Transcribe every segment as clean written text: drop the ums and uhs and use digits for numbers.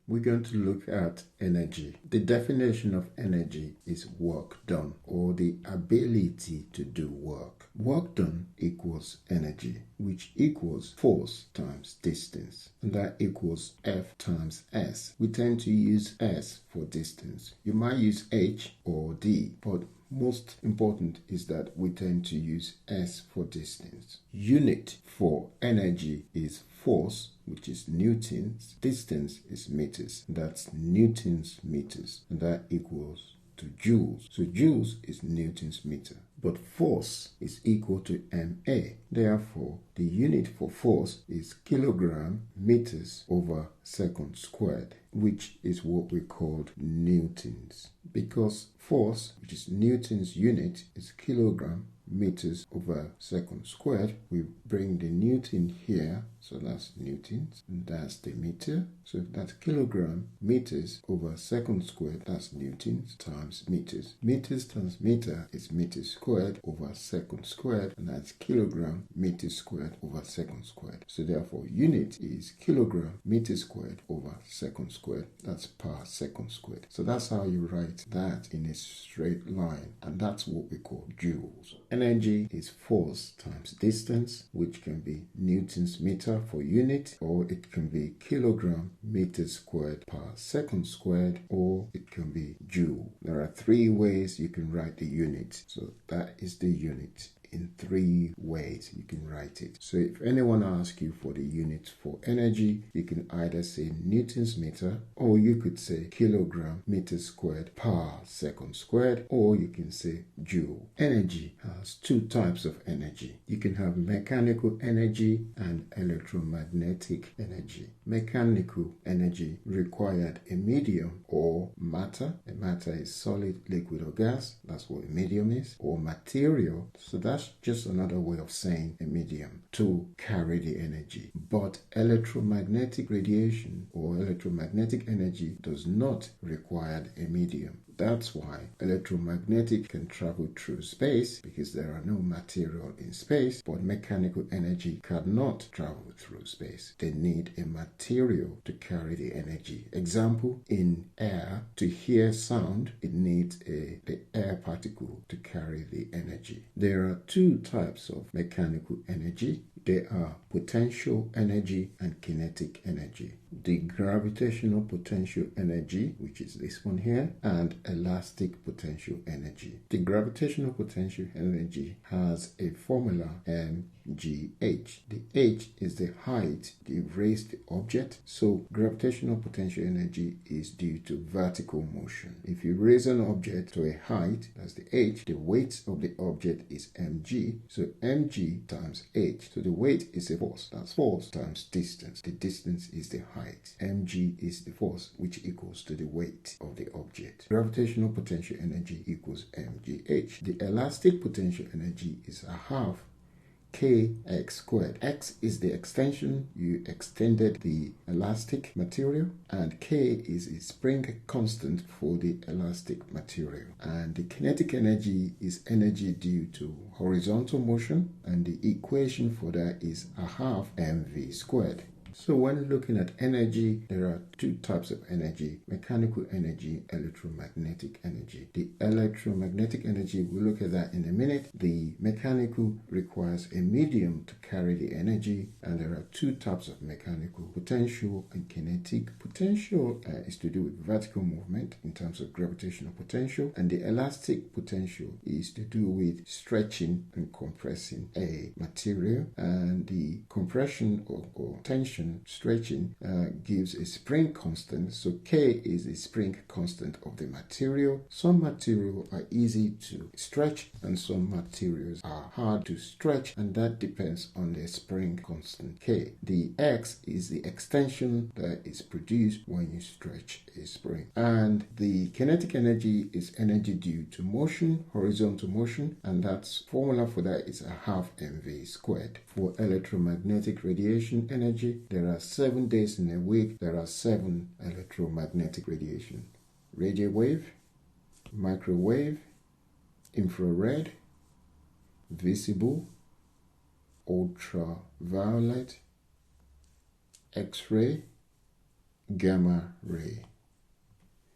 we're going to look at energy. The definition of energy is work done, or the ability to do work. Work done equals energy, which equals force times distance, and that equals F times S. We tend to use S for distance. You might use H or D, but most important is that we tend to use S for distance. Unit for energy is force, which is newtons. Distance is meters. That's newtons meters. And that equals to joules. So joules is newtons meter. But force is equal to MA. Therefore, the unit for force is kilogram meters over second squared, which is what we called newtons. Because force, which is newtons unit, is kilogram meters over second squared, we bring the newton here, so that's newtons, and that's the meter. So that's kilogram meters over second squared, that's newtons times meters. Meters times meter is meters squared over second squared, and that's kilogram meters squared over second squared. So therefore, unit is kilogram meters squared over second squared, that's per second squared. So that's how you write that in a straight line, and that's what we call joules. Energy is force times distance, which can be newtons meter for unit, or it can be kilogram meters squared per second squared, or it can be joule. There are three ways you can write the unit. So that is the unit. In three ways you can write it. So if anyone asks you for the unit for energy, you can either say newtons meter, or you could say kilogram meters squared per second squared, or you can say joule. Energy has two types of energy. You can have mechanical energy and electromagnetic energy. Mechanical energy required a medium or matter. A matter is solid, liquid, or gas. That's what a medium is. Or material. So that's just another way of saying a medium to carry the energy. But electromagnetic radiation or electromagnetic energy does not require a medium. That's why electromagnetic can travel through space, because there are no material in space, but mechanical energy cannot travel through space. They need a material to carry the energy. Example, in air, to hear sound, it needs the air particle to carry the energy. There are two types of mechanical energy. They are potential energy and kinetic energy. The gravitational potential energy, which is this one here, and elastic potential energy. The gravitational potential energy has a formula mgh. The h is the height you've raised the object. So gravitational potential energy is due to vertical motion. If you raise an object to a height, that's the h, the weight of the object is mg. So mg times h. So the weight is a force. That's force times distance. The distance is the height. Mg is the force, which equals to the weight of the object. Gravitational potential energy equals mgh. The elastic potential energy is a half kx squared. X is the extension. You extended the elastic material, and k is a spring constant for the elastic material. And the kinetic energy is energy due to horizontal motion, and the equation for that is a half mv squared. So when looking at energy, there are two types of energy: mechanical energy, electromagnetic energy. The electromagnetic energy, we'll look at that in a minute. The mechanical requires a medium to carry the energy, and there are two types of mechanical: potential and kinetic. Potential is to do with vertical movement in terms of gravitational potential, and the elastic potential is to do with stretching and compressing a material, and the compression or tension stretching gives a spring constant. So K is the spring constant of the material. Some materials are easy to stretch and some materials are hard to stretch, and that depends on the spring constant K. The X is the extension that is produced when you stretch a spring. And the kinetic energy is energy due to motion, horizontal motion, and that's formula for that is a half mv squared. For electromagnetic radiation energy, there are 7 days in a week. There are 7 electromagnetic radiation: radio wave, microwave, infrared, visible, ultraviolet, X-ray, gamma ray.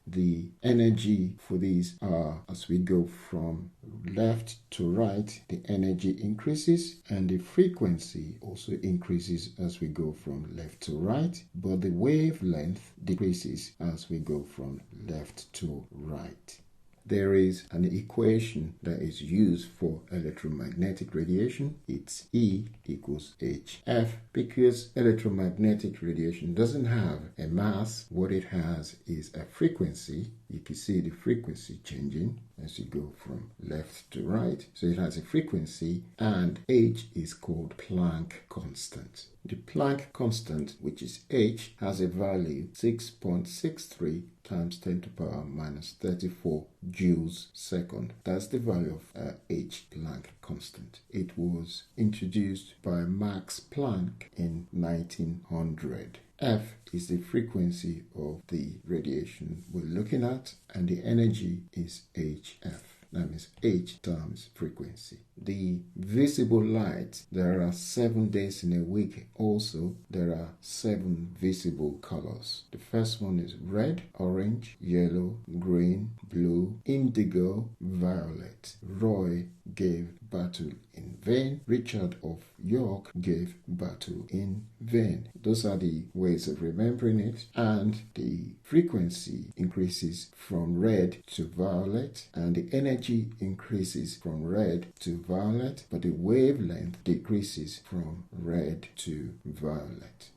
The energy for these are, as we go from left to right, the energy increases and the frequency also increases as we go from left to right, but the wavelength decreases as we go from left to right. There is an equation that is used for electromagnetic radiation. It's E equals hf, because electromagnetic radiation doesn't have a mass. What it has is a frequency. You can see the frequency changing as you go from left to right. So it has a frequency, and h is called Planck constant. The Planck constant, which is h, has a value 6.63 times 10 to the power minus 34 joules second. That's the value of h, Planck constant. It was introduced by Max Planck in 1900. F is the frequency of the radiation we're looking at, and the energy is hf. That means h times frequency. The visible light, there are 7 days in a week. Also, there are 7 visible colors. The first one is red, orange, yellow, green, blue, indigo, violet. Roy gave battle in vain. Richard of York gave battle in vain. Those are the ways of remembering it. And the frequency increases from red to violet, and the energy increases from red to violet, but the wavelength decreases from red to violet.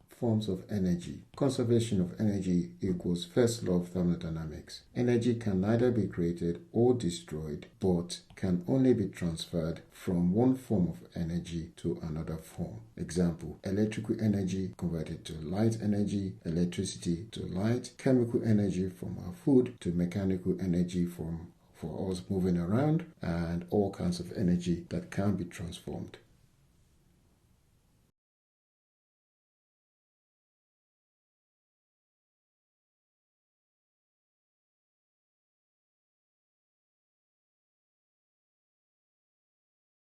Forms of energy. Conservation of energy equals first law of thermodynamics. Energy can neither be created or destroyed, but can only be transferred from one form of energy to another form. Example, electrical energy converted to light energy, electricity to light, chemical energy from our food to mechanical energy for us moving around, and all kinds of energy that can be transformed.